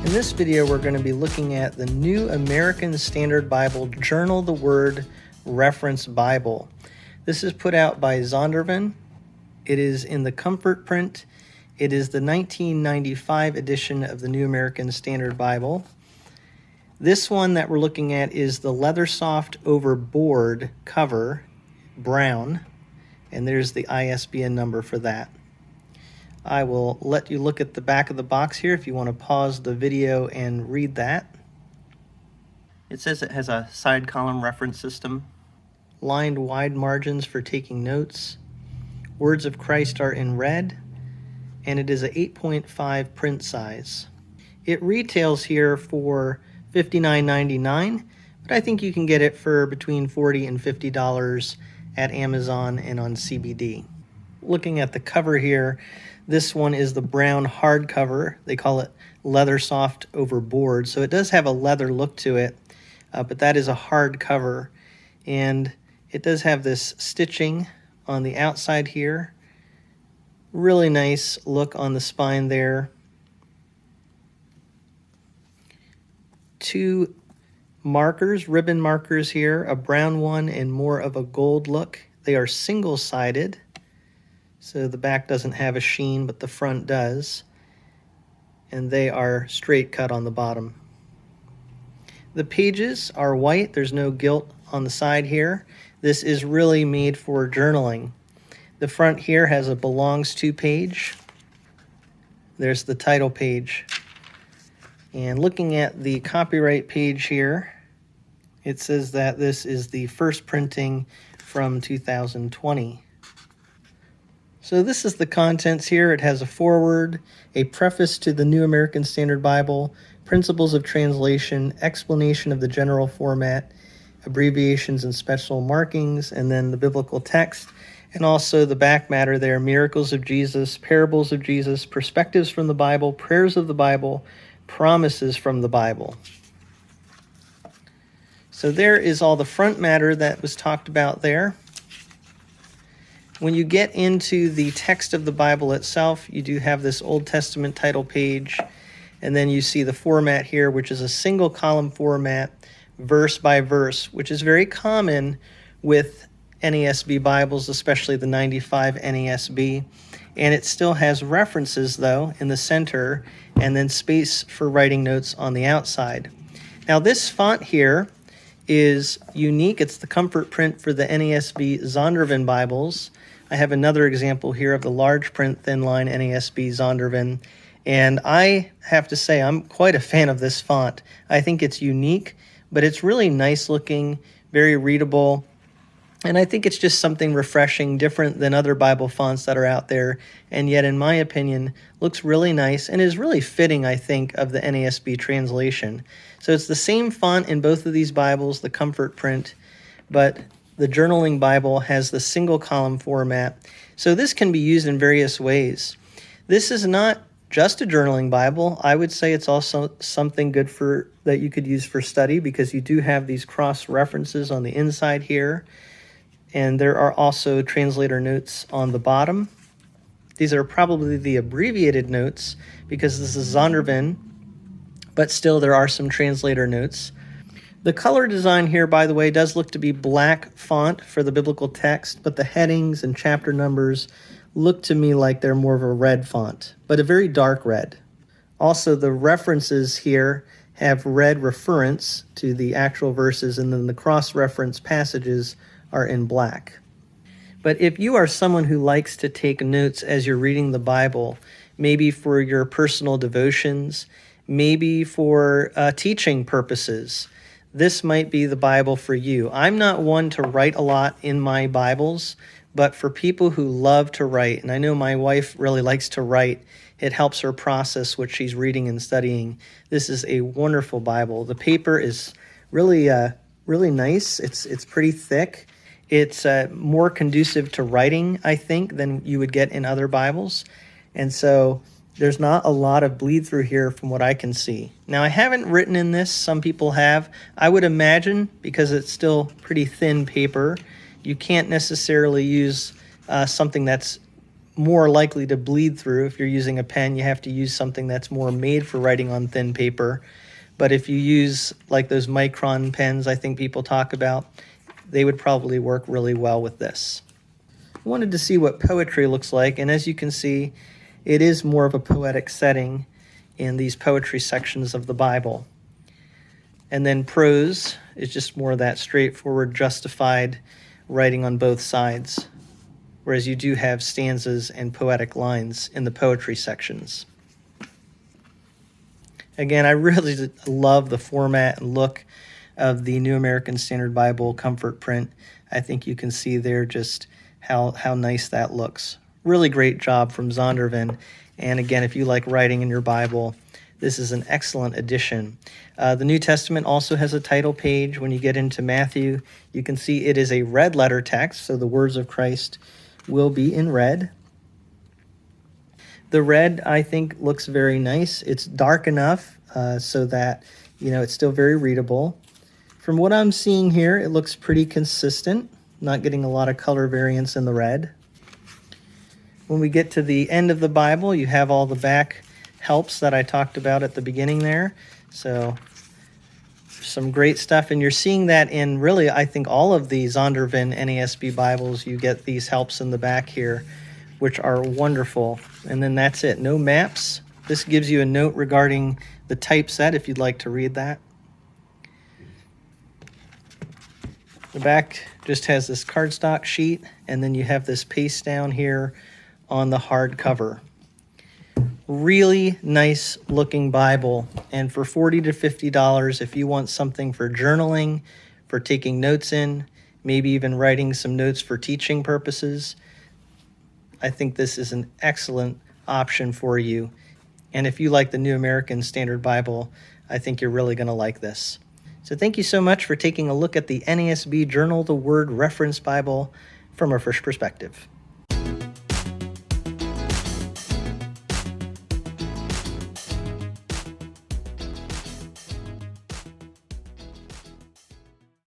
In this video, we're going to be looking at the New American Standard Bible Journal the Word Reference Bible. This is put out by Zondervan. It is in the Comfort Print. It is the 1995 edition of the New American Standard Bible. This one that we're looking at is the leather soft over board cover, brown, and there's the ISBN number for that. I will let you look at the back of the box here if you want to pause the video and read that. It says it has a side column reference system, lined wide margins for taking notes, words of Christ are in red, and it is a 8.5 print size. It retails here for $59.99, but I think you can get it for between $40 and $50 at Amazon and on CBD. Looking at the cover here, this one is the brown hardcover. They call it leather soft over board, so it does have a leather look to it, but that is a hard cover, and it does have this stitching on the outside here. Really nice look on the spine there. Two markers, ribbon markers here, a brown one and more of a gold look. They are single-sided, so the back doesn't have a sheen, but the front does. And they are straight cut on the bottom. The pages are white. There's no gilt on the side here. This is really made for journaling. The front here has a belongs to page. There's the title page. And looking at the copyright page here, it says that this is the first printing from 2020. So this is the contents here. It has a foreword, a preface to the New American Standard Bible, principles of translation, explanation of the general format, abbreviations and special markings, and then the biblical text, and also the back matter there, miracles of Jesus, parables of Jesus, perspectives from the Bible, prayers of the Bible, promises from the Bible. So there is all the front matter that was talked about there. When you get into the text of the Bible itself, you do have this Old Testament title page, and then you see the format here, which is a single column format, verse by verse, which is very common with NASB Bibles, especially the 95 NASB. And it still has references, though, in the center, and then space for writing notes on the outside. Now, this font here is unique. It's the Comfort Print for the NASB Zondervan Bibles. I have another example here of the large print thin line NASB Zondervan, and I have to say I'm quite a fan of this font. I think it's unique, but it's really nice looking, very readable, and I think it's just something refreshing, different than other Bible fonts that are out there, and yet in my opinion looks really nice and is really fitting, I think, of the NASB translation. So it's the same font in both of these Bibles, the Comfort Print, but the Journaling Bible has the single column format. So this can be used in various ways. This is not just a journaling Bible. I would say it's also something good for that you could use for study, because you do have these cross references on the inside here. And there are also translator notes on the bottom. These are probably the abbreviated notes because this is Zondervan, but still there are some translator notes. The color design here, by the way, does look to be black font for the biblical text, but the headings and chapter numbers look to me like they're more of a red font, but a very dark red. Also, the references here have red reference to the actual verses, and then the cross-reference passages are in black. But if you are someone who likes to take notes as you're reading the Bible, maybe for your personal devotions, maybe for teaching purposes, this might be the Bible for you. I'm not one to write a lot in my Bibles, but for people who love to write, and I know my wife really likes to write, it helps her process what she's reading and studying. This is a wonderful Bible. The paper is really nice. It's pretty thick. It's more conducive to writing, I think, than you would get in other Bibles. And so there's not a lot of bleed through here from what I can see. Now, I haven't written in this. Some people have. I would imagine, because it's still pretty thin paper, you can't necessarily use something that's more likely to bleed through. If you're using a pen, you have to use something that's more made for writing on thin paper. But if you use like those micron pens I think people talk about, they would probably work really well with this. I wanted to see what poetry looks like, and as you can see, it is more of a poetic setting in these poetry sections of the Bible. And then prose is just more of that straightforward, justified writing on both sides, whereas you do have stanzas and poetic lines in the poetry sections. Again, I really love the format and look of the New American Standard Bible Comfort Print. I think you can see there just how nice that looks. Really great job from Zondervan. And again, if you like writing in your Bible, this is an excellent addition. The New Testament also has a title page. When you get into Matthew, you can see it is a red letter text, so the words of Christ will be in red. The red, I think, looks very nice. It's dark enough so that, it's still very readable. From what I'm seeing here, it looks pretty consistent, not getting a lot of color variance in the red. When we get to the end of the Bible, you have all the back helps that I talked about at the beginning there. So some great stuff, and you're seeing that in really, I think, all of the Zondervan NASB Bibles. You get these helps in the back here, which are wonderful. And then that's it, no maps. This gives you a note regarding the typeset if you'd like to read that. The back just has this cardstock sheet, and then you have this paste down here on the hard cover. Really nice looking Bible, and for $40 to $50, if you want something for journaling, for taking notes in, maybe even writing some notes for teaching purposes, I think this is an excellent option for you. And if you like the New American Standard Bible, I think you're really going to like this. So thank you so much for taking a look at the NASB Journal the Word Reference Bible from a fresh perspective.